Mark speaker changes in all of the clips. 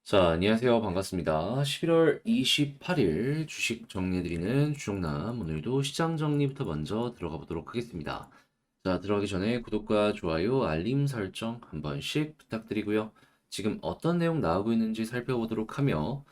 Speaker 1: 자, 안녕하세요. 반갑습니다. 11월 28일 주식 정리해드리는 주정남. 오늘도 시장 정리부터 먼저 들어가 보도록 하겠습니다. 자, 들어가기 전에 구독과 좋아요, 알림 설정 한 번씩 부탁드리고요. 지금 어떤 내용 나오고 있는지 살펴보도록 하며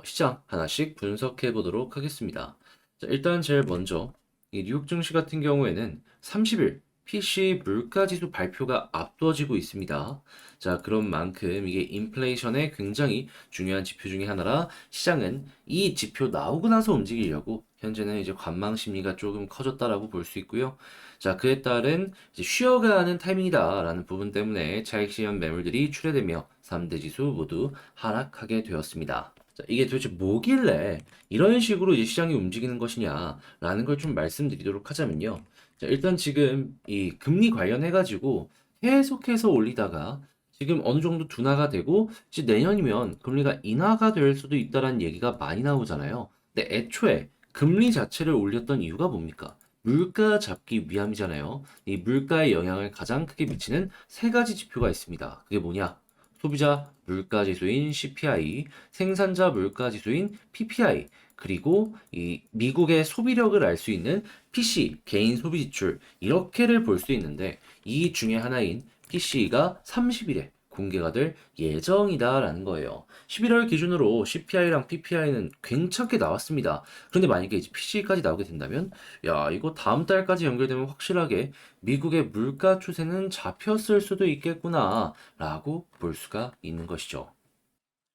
Speaker 1: 시장 하나씩 분석해 보도록 하겠습니다. 자, 일단 제일 먼저 이 뉴욕 증시 같은 경우에는 30일 PC 물가지수 발표가 앞두어지고 있습니다. 자, 그런 만큼 이게 인플레이션의 굉장히 중요한 지표 중에 하나라 시장은 이 지표 나오고 나서 움직이려고 현재는 이제 관망 심리가 조금 커졌다라고 볼 수 있고요. 자, 그에 따른 이제 쉬어가는 타이밍이다라는 부분 때문에 차익 실현 매물들이 출회되며 3대 지수 모두 하락하게 되었습니다. 자, 이게 도대체 뭐길래 이런 식으로 이제 시장이 움직이는 것이냐라는 걸 좀 말씀드리도록 하자면요. 자, 일단 지금 이 금리 관련해가지고 계속해서 올리다가 지금 어느 정도 둔화가 되고 이제 내년이면 금리가 인하가 될 수도 있다라는 얘기가 많이 나오잖아요. 근데 애초에 금리 자체를 올렸던 이유가 뭡니까? 물가 잡기 위함이잖아요. 이 물가의 영향을 가장 크게 미치는 세 가지 지표가 있습니다. 그게 뭐냐? 소비자 물가 지수인 CPI, 생산자 물가 지수인 PPI, 그리고 이 미국의 소비력을 알 수 있는 PC, 개인 소비 지출, 이렇게를 볼 수 있는데 이 중에 하나인 PC가 30일에 공개가 될 예정이다라는 거예요. 11월 기준으로 CPI랑 PPI는 괜찮게 나왔습니다. 그런데 만약에 이제 PC까지 나오게 된다면, 야, 이거 다음 달까지 연결되면 확실하게 미국의 물가 추세는 잡혔을 수도 있겠구나, 라고 볼 수가 있는 것이죠.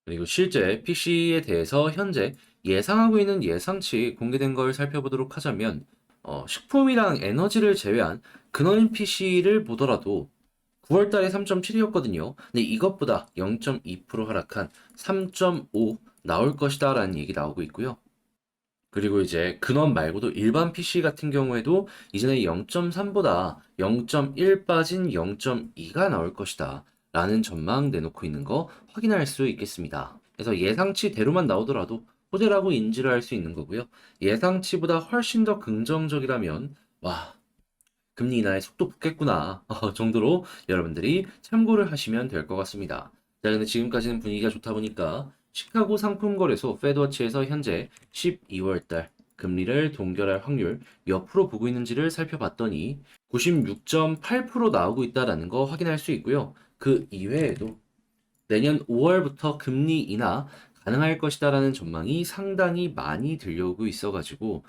Speaker 1: 그리고 실제 PC에 대해서 현재 예상하고 있는 예상치 공개된 걸 살펴보도록 하자면, 식품이랑 에너지를 제외한 근원인 PC를 보더라도 9월 달에 3.7이었거든요. 근데 이것보다 0.2% 하락한 3.5 나올 것이다 라는 얘기 나오고 있고요. 그리고 이제 근원 말고도 일반 PC 같은 경우에도 이전에 0.3보다 0.1 빠진 0.2가 나올 것이다 라는 전망 내놓고 있는 거 확인할 수 있겠습니다. 그래서 예상치대로만 나오더라도 호재라고 인지를 할 수 있는 거고요. 예상치보다 훨씬 더 긍정적이라면 와, 금리 인하의 속도 붙겠구나 정도로 여러분들이 참고를 하시면 될 것 같습니다. 자, 근데 지금까지는 분위기가 좋다 보니까 시카고 상품거래소 페드워치에서 현재 12월달 금리를 동결할 확률 몇 프로 보고 있는지를 살펴봤더니 96.8% 나오고 있다는 거 확인할 수 있고요. 그 이외에도 내년 5월부터 금리 인하 가능할 것이다라는 전망이 상당히 많이 들려오고 있어가지고,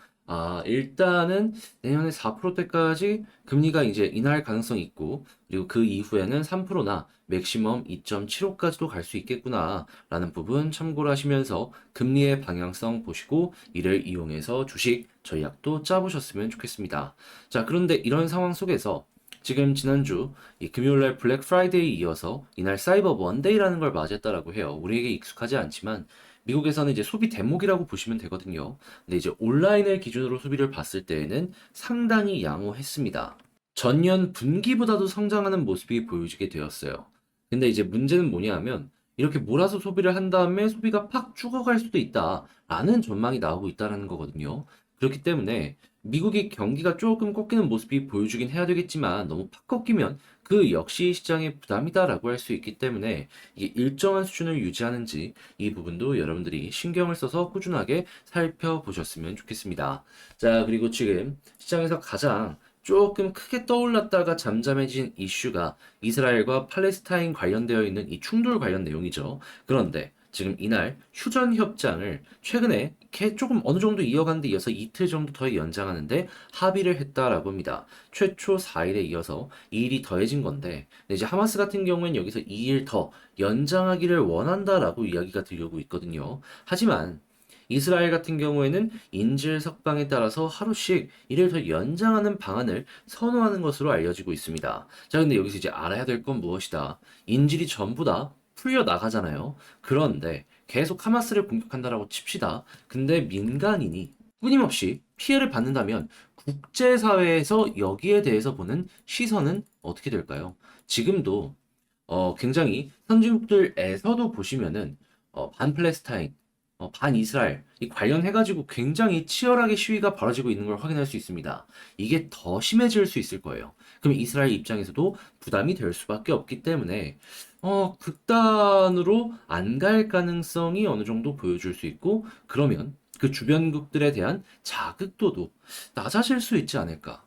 Speaker 1: 일단은 내년에 4%대까지 금리가 이제 인하할 가능성이 있고, 그리고 그 이후에는 3%나 맥시멈 2.75까지도 갈 수 있겠구나라는 부분 참고를 하시면서 금리의 방향성 보시고 이를 이용해서 주식 전략도 짜보셨으면 좋겠습니다. 자, 그런데 이런 상황 속에서 지금 지난주 이 금요일날 블랙 프라이데이 이어서 이날 사이버 원데이라는 걸 맞이했다라고 해요. 우리에게 익숙하지 않지만 미국에서는 이제 소비 대목이라고 보시면 되거든요. 근데 이제 온라인을 기준으로 소비를 봤을 때에는 상당히 양호했습니다. 전년 분기보다도 성장하는 모습이 보여지게 되었어요. 근데 이제 문제는 뭐냐 하면 이렇게 몰아서 소비를 한 다음에 소비가 팍 죽어갈 수도 있다라는 전망이 나오고 있다는 거거든요. 그렇기 때문에 미국이 경기가 조금 꺾이는 모습이 보여주긴 해야 되겠지만 너무 팍 꺾이면 그 역시 시장의 부담이다라고 할 수 있기 때문에 이게 일정한 수준을 유지하는지 이 부분도 여러분들이 신경을 써서 꾸준하게 살펴보셨으면 좋겠습니다. 자, 그리고 지금 시장에서 가장 조금 크게 떠올랐다가 잠잠해진 이슈가 이스라엘과 팔레스타인 관련되어 있는 이 충돌 관련 내용이죠. 그런데 지금 이날 휴전 협상을 최근에 조금 어느 정도 이어간 데 이어서 이틀 정도 더 연장하는데 합의를 했다라고 합니다. 최초 4일에 이어서 2일이 더해진 건데 이제 하마스 같은 경우에는 여기서 2일 더 연장하기를 원한다라고 이야기가 들려오고 있거든요. 하지만 이스라엘 같은 경우에는 인질 석방에 따라서 하루씩 이를 더 연장하는 방안을 선호하는 것으로 알려지고 있습니다. 자, 근데 여기서 이제 알아야 될 건 무엇이다? 인질이 전부 다 풀려 나가잖아요. 그런데 계속 하마스를 공격한다라고 칩시다. 근데 민간인이 끊임없이 피해를 받는다면 국제사회에서 여기에 대해서 보는 시선은 어떻게 될까요? 지금도 굉장히 선진국들에서도 보시면은 반팔레스타인 반이스라엘 이 관련해가지고 굉장히 치열하게 시위가 벌어지고 있는 걸 확인할 수 있습니다. 이게 더 심해질 수 있을 거예요. 그럼 이스라엘 입장에서도 부담이 될 수밖에 없기 때문에 극단으로 안 갈 가능성이 어느 정도 보여줄 수 있고 그러면 그 주변국들에 대한 자극도도 낮아질 수 있지 않을까.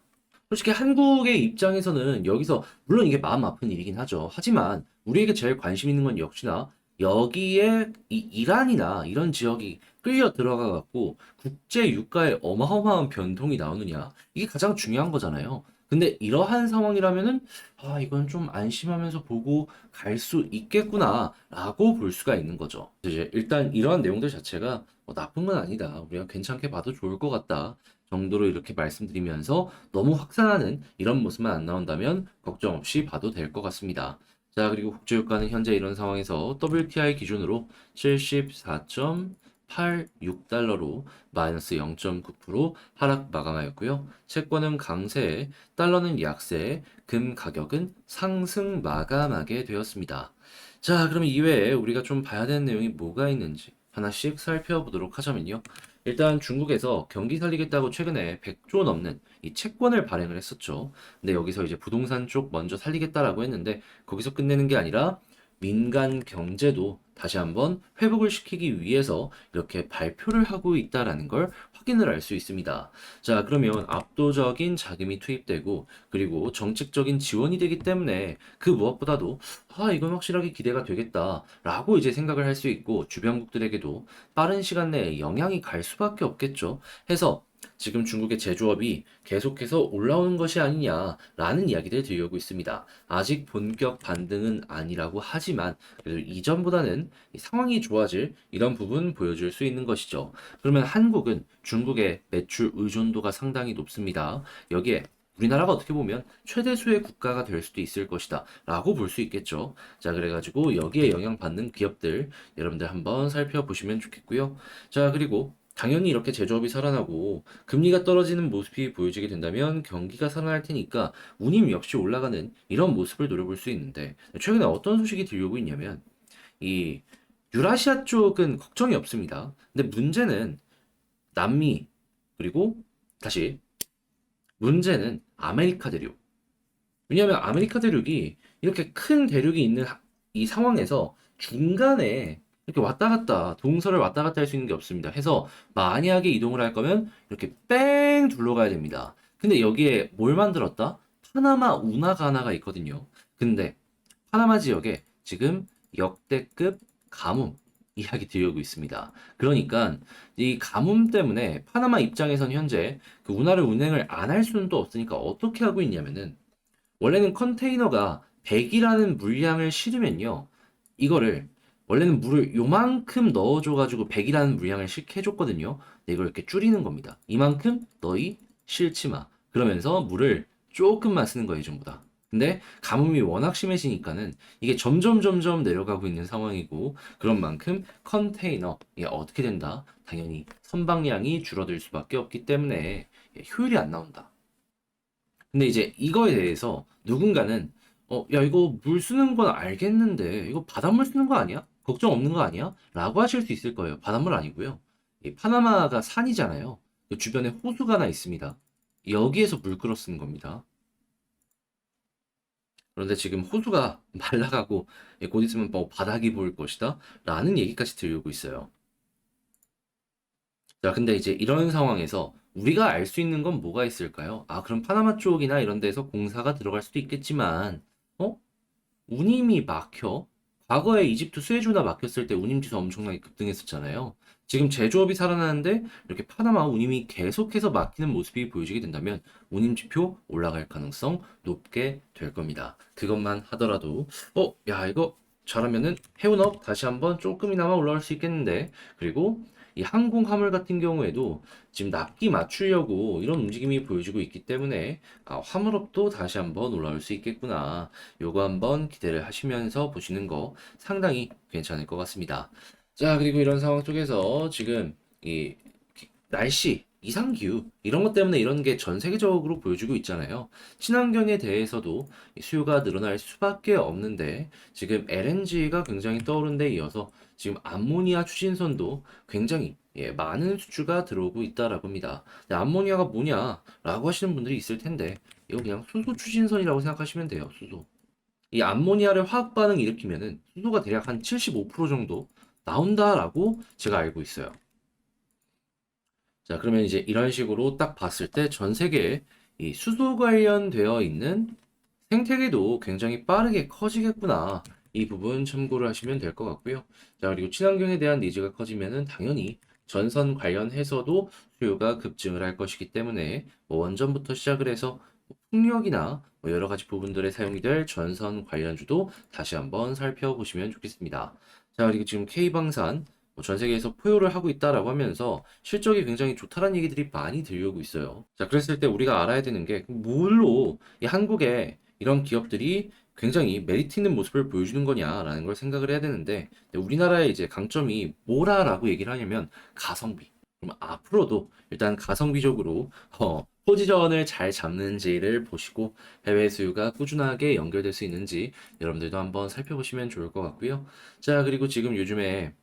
Speaker 1: 솔직히 한국의 입장에서는 여기서 물론 이게 마음 아픈 일이긴 하죠. 하지만 우리에게 제일 관심 있는 건 역시나 여기에 이 이란이나 이런 지역이 끌려 들어가 갖고 국제 유가에 어마어마한 변동이 나오느냐 이게 가장 중요한 거잖아요. 근데 이러한 상황이라면은 이건 좀 안심하면서 보고 갈 수 있겠구나라고 볼 수가 있는 거죠. 이제 일단 이러한 내용들 자체가 나쁜 건 아니다. 우리가 괜찮게 봐도 좋을 것 같다. 정도로 이렇게 말씀드리면서 너무 확산하는 이런 모습만 안 나온다면 걱정 없이 봐도 될 것 같습니다. 자, 그리고 국제유가는 현재 이런 상황에서 WTI 기준으로 74.86달러로 마이너스 0.9% 하락 마감하였고요. 채권은 강세에, 달러는 약세에, 금 가격은 상승 마감하게 되었습니다. 자, 그럼 이외에 우리가 좀 봐야 되는 내용이 뭐가 있는지 하나씩 살펴보도록 하자면요. 일단 중국에서 경기 살리겠다고 최근에 100조 넘는 이 채권을 발행을 했었죠. 근데 여기서 이제 부동산 쪽 먼저 살리겠다라고 했는데 거기서 끝내는 게 아니라 민간 경제도 다시 한번 회복을 시키기 위해서 이렇게 발표를 하고 있다라는 걸 확인을 할 수 있습니다. 자, 그러면 압도적인 자금이 투입되고 그리고 정책적인 지원이 되기 때문에 그 무엇보다도 이건 확실하게 기대가 되겠다라고 이제 생각을 할 수 있고 주변국들에게도 빠른 시간 내에 영향이 갈 수밖에 없겠죠. 해서 지금 중국의 제조업이 계속해서 올라오는 것이 아니냐라는 이야기를 들려오고 있습니다. 아직 본격 반등은 아니라고 하지만 그래도 이전보다는 이 상황이 좋아질 이런 부분 보여줄 수 있는 것이죠. 그러면 한국은 중국의 매출 의존도가 상당히 높습니다. 여기에 우리나라가 어떻게 보면 최대수의 국가가 될 수도 있을 것이다 라고 볼 수 있겠죠. 자, 그래가지고 여기에 영향받는 기업들 여러분들 한번 살펴보시면 좋겠고요. 자, 그리고 당연히 이렇게 제조업이 살아나고 금리가 떨어지는 모습이 보여지게 된다면 경기가 살아날 테니까 운임 역시 올라가는 이런 모습을 노려볼 수 있는데 최근에 어떤 소식이 들려오고 있냐면 이 유라시아 쪽은 걱정이 없습니다. 근데 문제는 남미 그리고 다시 문제는 아메리카 대륙. 왜냐하면 아메리카 대륙이 이렇게 큰 대륙이 있는 이 상황에서 중간에 이렇게 왔다 갔다 동서를 왔다 갔다 할 수 있는 게 없습니다. 해서 만약에 이동을 할 거면 이렇게 뺑 둘러가야 됩니다. 근데 여기에 뭘 만들었다? 파나마 운하가나가 있거든요. 근데 파나마 지역에 지금 역대급 가뭄 이야기 들려오고 있습니다. 그러니까 이 가뭄 때문에 파나마 입장에선 현재 그 운하를 운행을 안 할 수는 또 없으니까 어떻게 하고 있냐면은 원래는 컨테이너가 100이라는 물량을 실으면요. 이거를 원래는 물을 요만큼 넣어줘가지고 100이라는 물량을 싣게 해줬거든요. 근데 이걸 이렇게 줄이는 겁니다. 이만큼 너희 실지 마. 그러면서 물을 조금만 쓰는 거예요, 전부 다. 근데 가뭄이 워낙 심해지니까는 이게 점점 내려가고 있는 상황이고 그런 만큼 컨테이너 이게 어떻게 된다? 당연히 선박량이 줄어들 수밖에 없기 때문에 효율이 안 나온다. 근데 이제 이거에 대해서 누군가는 야 이거 물 쓰는 건 알겠는데 이거 바닷물 쓰는 거 아니야? 걱정 없는 거 아니야? 라고 하실 수 있을 거예요. 바닷물 아니고요. 이 파나마가 산이잖아요. 그 주변에 호수가 하나 있습니다. 여기에서 물 끌어 쓰는 겁니다. 그런데 지금 호수가 말라가고 곧 있으면 뭐 바닥이 보일 것이다 라는 얘기까지 들리고 있어요. 자, 근데 이제 이런 상황에서 우리가 알 수 있는 건 뭐가 있을까요? 그럼 파나마 쪽이나 이런 데서 공사가 들어갈 수도 있겠지만, 어? 운임이 막혀? 과거에 이집트 수에즈운하 막혔을 때 운임지수 엄청나게 급등했었잖아요. 지금 제조업이 살아나는데 이렇게 파나마 운임이 계속해서 막히는 모습이 보여지게 된다면 운임지표 올라갈 가능성 높게 될 겁니다. 그것만 하더라도 야 이거 잘하면은 해운업 다시 한번 조금이나마 올라올 수 있겠는데 그리고 이 항공 화물 같은 경우에도 지금 납기 맞추려고 이런 움직임이 보여지고 있기 때문에 화물업도 다시 한번 올라올 수 있겠구나. 요거 한번 기대를 하시면서 보시는 거 상당히 괜찮을 것 같습니다. 자, 그리고 이런 상황 속에서 지금 이 날씨 이상기후 이런 것 때문에 이런 게 전 세계적으로 보여주고 있잖아요. 친환경에 대해서도 수요가 늘어날 수밖에 없는데 지금 LNG가 굉장히 떠오른 데 이어서 지금 암모니아 추진선도 굉장히 많은 수주가 들어오고 있다라고 합니다. 근데 암모니아가 뭐냐라고 하시는 분들이 있을 텐데 이거 그냥 수소 추진선이라고 생각하시면 돼요. 수소. 이 암모니아를 화학 반응 일으키면은 수소가 대략 한 75% 정도 나온다라고 제가 알고 있어요. 자, 그러면 이제 이런 식으로 딱 봤을 때 전 세계에 이 수소 관련되어 있는 생태계도 굉장히 빠르게 커지겠구나. 이 부분 참고를 하시면 될 것 같고요. 자, 그리고 친환경에 대한 니즈가 커지면은 당연히 전선 관련해서도 수요가 급증을 할 것이기 때문에 뭐 원전부터 시작을 해서 뭐 풍력이나 뭐 여러 가지 부분들에 사용이 될 전선 관련주도 다시 한번 살펴보시면 좋겠습니다. 자, 그리고 지금 K방산 뭐전 세계에서 포효를 하고 있다라고 하면서 실적이 굉장히 좋다라는 얘기들이 많이 들려오고 있어요. 자, 그랬을 때 우리가 알아야 되는 게 뭘로 이 한국에 이런 기업들이 굉장히 메리트 있는 모습을 보여주는 거냐라는 걸 생각을 해야 되는데 우리나라의 이제 강점이 뭐라라고 얘기를 하냐면 가성비. 그럼 앞으로도 일단 가성비적으로 포지션을 잘 잡는지를 보시고 해외 수요가 꾸준하게 연결될 수 있는지 여러분들도 한번 살펴보시면 좋을 것 같고요. 자, 그리고 지금 요즘에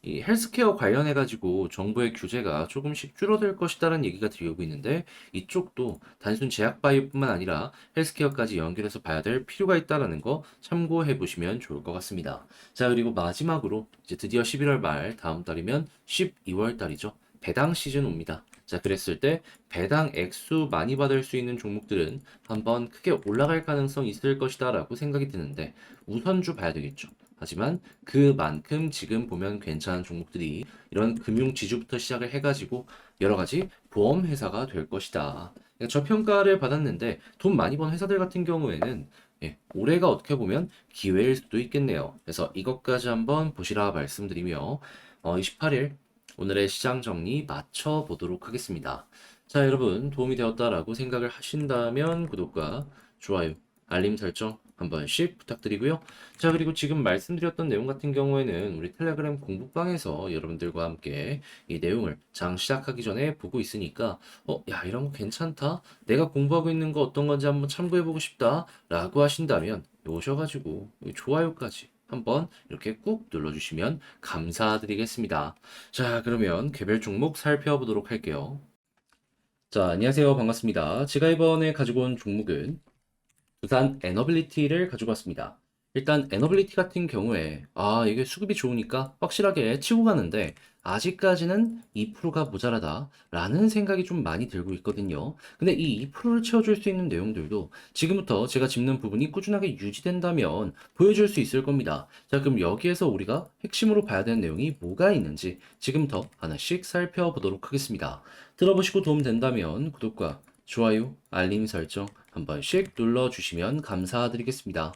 Speaker 1: 이 헬스케어 관련해 가지고 정부의 규제가 조금씩 줄어들 것이다라는 얘기가 들리고 있는데 이쪽도 단순 제약 바이오뿐만 아니라 헬스케어까지 연결해서 봐야 될 필요가 있다라는 거 참고해 보시면 좋을 것 같습니다. 자, 그리고 마지막으로 이제 드디어 11월 말 다음 달이면 12월 달이죠. 배당 시즌 옵니다. 자, 그랬을 때 배당 액수 많이 받을 수 있는 종목들은 한번 크게 올라갈 가능성이 있을 것이다라고 생각이 드는데 우선주 봐야 되겠죠. 하지만 그만큼 지금 보면 괜찮은 종목들이 이런 금융 지주부터 시작을 해가지고 여러 가지 보험 회사가 될 것이다. 그러니까 저평가를 받았는데 돈 많이 번 회사들 같은 경우에는 올해가 어떻게 보면 기회일 수도 있겠네요. 그래서 이것까지 한번 보시라 말씀드리며 28일 오늘의 시장 정리 마쳐 보도록 하겠습니다. 자, 여러분 도움이 되었다라고 생각을 하신다면 구독과 좋아요, 알림 설정 한 번씩 부탁드리고요. 자, 그리고 지금 말씀드렸던 내용 같은 경우에는 우리 텔레그램 공부방에서 여러분들과 함께 이 내용을 장 시작하기 전에 보고 있으니까, 야, 이런 거 괜찮다. 내가 공부하고 있는 거 어떤 건지 한번 참고해보고 싶다. 라고 하신다면, 오셔가지고, 좋아요까지 한번 이렇게 꾹 눌러주시면 감사드리겠습니다. 자, 그러면 개별 종목 살펴보도록 할게요. 자, 안녕하세요. 반갑습니다. 제가 이번에 가지고 온 종목은 두산 에너빌리티를 가지고 왔습니다. 일단 에너빌리티 같은 경우에 이게 수급이 좋으니까 확실하게 치고 가는데 아직까지는 2%가 모자라다라는 생각이 좀 많이 들고 있거든요. 근데 이 2%를 채워줄 수 있는 내용들도 지금부터 제가 짚는 부분이 꾸준하게 유지된다면 보여줄 수 있을 겁니다. 자, 그럼 여기에서 우리가 핵심으로 봐야 되는 내용이 뭐가 있는지 지금부터 하나씩 살펴보도록 하겠습니다. 들어보시고 도움 된다면 구독과 좋아요, 알림 설정 한 번씩 눌러주시면 감사드리겠습니다.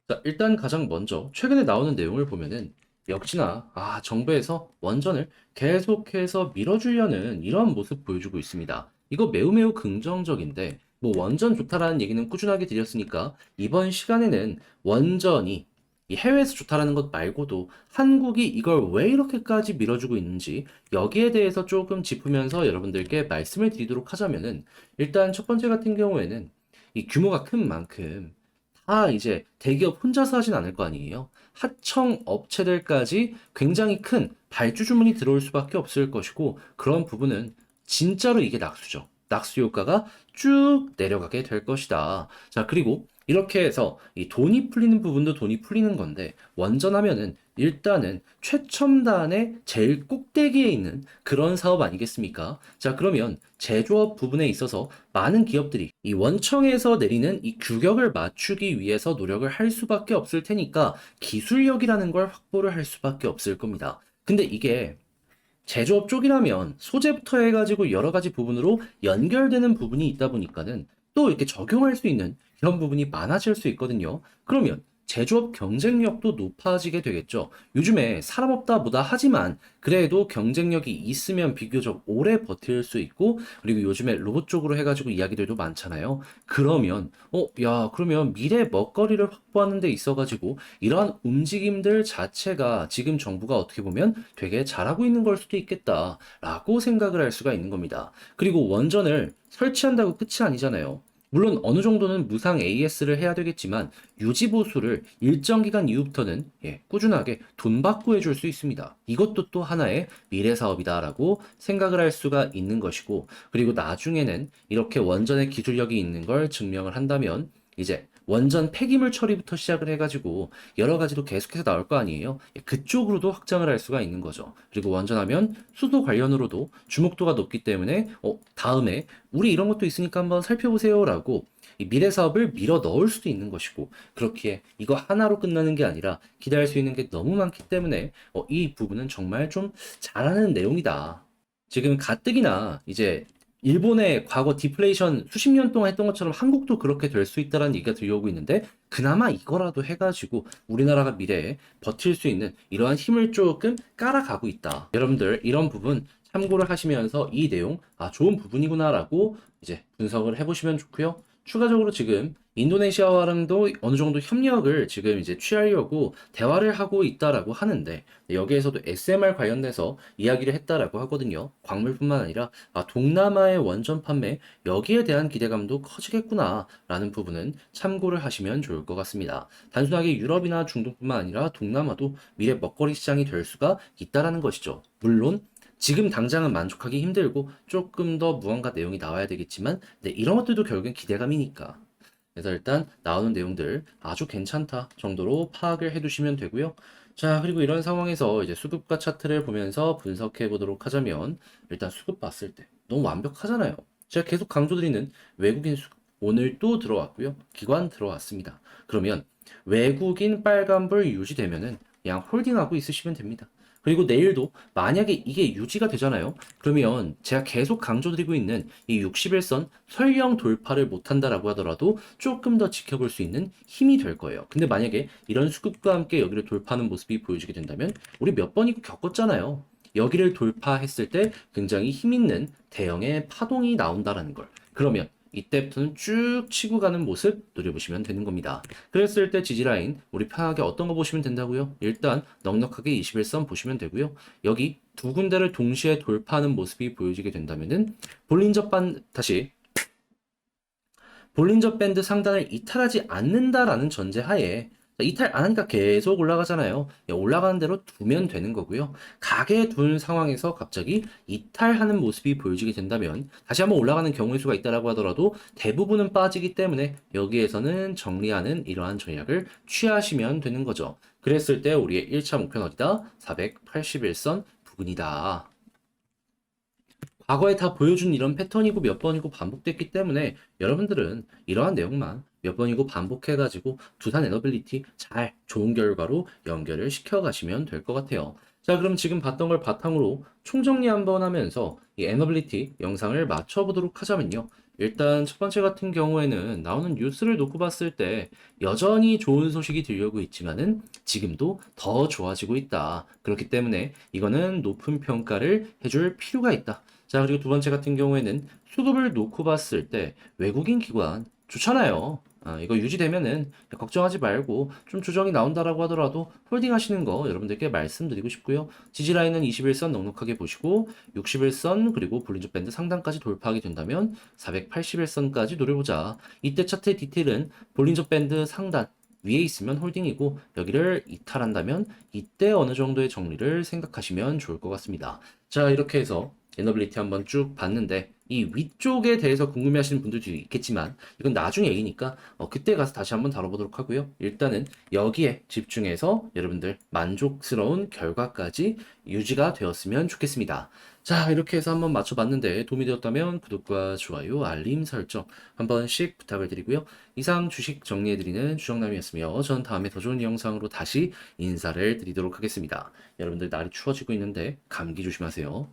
Speaker 1: 자, 일단 가장 먼저 최근에 나오는 내용을 보면은 역시나 정부에서 원전을 계속해서 밀어주려는 이런 모습 보여주고 있습니다. 이거 매우 매우 긍정적인데 뭐 원전 좋다라는 얘기는 꾸준하게 드렸으니까 이번 시간에는 원전이 이 해외에서 좋다라는 것 말고도 한국이 이걸 왜 이렇게까지 밀어주고 있는지 여기에 대해서 조금 짚으면서 여러분들께 말씀을 드리도록 하자면은 일단 첫 번째 같은 경우에는 이 규모가 큰 만큼 이제 대기업 혼자서 하진 않을 거 아니에요. 하청 업체들까지 굉장히 큰 발주 주문이 들어올 수밖에 없을 것이고 그런 부분은 진짜로 이게 낙수죠. 낙수 효과가 쭉 내려가게 될 것이다. 자, 그리고 이렇게 해서 이 돈이 풀리는 부분도 돈이 풀리는 건데 원전하면은 일단은 최첨단의 제일 꼭대기에 있는 그런 사업 아니겠습니까? 자, 그러면 제조업 부분에 있어서 많은 기업들이 이 원청에서 내리는 이 규격을 맞추기 위해서 노력을 할 수밖에 없을 테니까 기술력이라는 걸 확보를 할 수밖에 없을 겁니다. 근데 이게 제조업 쪽이라면 소재부터 해가지고 여러 가지 부분으로 연결되는 부분이 있다 보니까는 또 이렇게 적용할 수 있는 이런 부분이 많아질 수 있거든요. 그러면 제조업 경쟁력도 높아지게 되겠죠. 요즘에 사람 없다 뭐다 하지만 그래도 경쟁력이 있으면 비교적 오래 버틸 수 있고 그리고 요즘에 로봇 쪽으로 해가지고 이야기들도 많잖아요. 그러면 야 그러면 미래 먹거리를 확보하는 데 있어가지고 이러한 움직임들 자체가 지금 정부가 어떻게 보면 되게 잘하고 있는 걸 수도 있겠다라고 생각을 할 수가 있는 겁니다. 그리고 원전을 설치한다고 끝이 아니잖아요. 물론 어느 정도는 무상 AS를 해야 되겠지만 유지 보수를 일정 기간 이후부터는 꾸준하게 돈 받고 해줄 수 있습니다. 이것도 또 하나의 미래 사업이다라고 생각을 할 수가 있는 것이고 그리고 나중에는 이렇게 원전의 기술력이 있는 걸 증명을 한다면 이제 원전 폐기물 처리부터 시작을 해가지고 여러 가지도 계속해서 나올 거 아니에요. 그쪽으로도 확장을 할 수가 있는 거죠. 그리고 원전하면 수도 관련으로도 주목도가 높기 때문에 다음에 우리 이런 것도 있으니까 한번 살펴보세요라고 이 미래 사업을 밀어 넣을 수도 있는 것이고 그렇기에 이거 하나로 끝나는 게 아니라 기대할 수 있는 게 너무 많기 때문에 이 부분은 정말 좀 잘하는 내용이다. 지금 가뜩이나 이제 일본의 과거 디플레이션 수십 년 동안 했던 것처럼 한국도 그렇게 될 수 있다라는 얘기가 들려오고 있는데 그나마 이거라도 해가지고 우리나라가 미래에 버틸 수 있는 이러한 힘을 조금 깔아가고 있다. 여러분들 이런 부분 참고를 하시면서 이 내용 좋은 부분이구나라고 이제 분석을 해보시면 좋고요. 추가적으로 지금 인도네시아와랑도 어느 정도 협력을 지금 이제 취하려고 대화를 하고 있다라고 하는데 여기에서도 SMR 관련돼서 이야기를 했다라고 하거든요. 광물뿐만 아니라 동남아의 원전 판매 여기에 대한 기대감도 커지겠구나라는 부분은 참고를 하시면 좋을 것 같습니다. 단순하게 유럽이나 중동뿐만 아니라 동남아도 미래 먹거리 시장이 될 수가 있다라는 것이죠. 물론 지금 당장은 만족하기 힘들고 조금 더 무언가 내용이 나와야 되겠지만 이런 것들도 결국엔 기대감이니까. 그래서 일단 나오는 내용들 아주 괜찮다 정도로 파악을 해두시면 되고요. 자, 그리고 이런 상황에서 이제 수급과 차트를 보면서 분석해 보도록 하자면 일단 수급 봤을 때 너무 완벽하잖아요. 제가 계속 강조드리는 외국인 수급 오늘 또 들어왔고요. 기관 들어왔습니다. 그러면 외국인 빨간불 유지되면은 그냥 홀딩하고 있으시면 됩니다. 그리고 내일도 만약에 이게 유지가 되잖아요. 그러면 제가 계속 강조드리고 있는 이 60일선 설령 돌파를 못한다라고 하더라도 조금 더 지켜볼 수 있는 힘이 될 거예요. 근데 만약에 이런 수급과 함께 여기를 돌파하는 모습이 보여지게 된다면 우리 몇 번이고 겪었잖아요. 여기를 돌파했을 때 굉장히 힘 있는 대형의 파동이 나온다라는 걸. 그러면 이때부터는 쭉 치고 가는 모습 노려보시면 되는 겁니다. 그랬을 때 지지라인 우리 편하게 어떤 거 보시면 된다고요? 일단 넉넉하게 21선 보시면 되고요. 여기 두 군데를 동시에 돌파하는 모습이 보여지게 된다면은 볼린저 밴드 상단을 이탈하지 않는다라는 전제하에 이탈 안 하니까 계속 올라가잖아요. 올라가는 대로 두면 되는 거고요. 가게 둔 상황에서 갑자기 이탈하는 모습이 보여지게 된다면 다시 한번 올라가는 경우의 수가 있다라고 하더라도 대부분은 빠지기 때문에 여기에서는 정리하는 이러한 전략을 취하시면 되는 거죠. 그랬을 때 우리의 1차 목표는 어디다? 481선 부근이다. 과거에 다 보여준 이런 패턴이고 몇 번이고 반복됐기 때문에 여러분들은 이러한 내용만 몇 번이고 반복해가지고 두산 에너빌리티 잘 좋은 결과로 연결을 시켜가시면 될 것 같아요. 자, 그럼 지금 봤던 걸 바탕으로 총정리 한번 하면서 이 에너빌리티 영상을 맞춰보도록 하자면요. 일단 첫 번째 같은 경우에는 나오는 뉴스를 놓고 봤을 때 여전히 좋은 소식이 들려오고 있지만은 지금도 더 좋아지고 있다. 그렇기 때문에 이거는 높은 평가를 해줄 필요가 있다. 자, 그리고 두 번째 같은 경우에는 수급을 놓고 봤을 때 외국인 기관 좋잖아요. 이거 유지되면은 걱정하지 말고 좀 조정이 나온다라고 하더라도 홀딩 하시는 거 여러분들께 말씀드리고 싶고요. 지지라인은 21선 넉넉하게 보시고 61선 그리고 볼린저 밴드 상단까지 돌파하게 된다면 481선까지 노려보자. 이때 차트의 디테일은 볼린저 밴드 상단 위에 있으면 홀딩이고 여기를 이탈한다면 이때 어느 정도의 정리를 생각하시면 좋을 것 같습니다. 자, 이렇게 해서 에너빌리티 한번 쭉 봤는데 이 위쪽에 대해서 궁금해하시는 분들도 있겠지만 이건 나중 얘기니까 그때 가서 다시 한번 다뤄보도록 하고요. 일단은 여기에 집중해서 여러분들 만족스러운 결과까지 유지가 되었으면 좋겠습니다. 자, 이렇게 해서 한번 맞춰봤는데 도움이 되었다면 구독과 좋아요, 알림 설정 한 번씩 부탁을 드리고요. 이상 주식 정리해드리는 주정남이었으며 전 다음에 더 좋은 영상으로 다시 인사를 드리도록 하겠습니다. 여러분들 날이 추워지고 있는데 감기 조심하세요.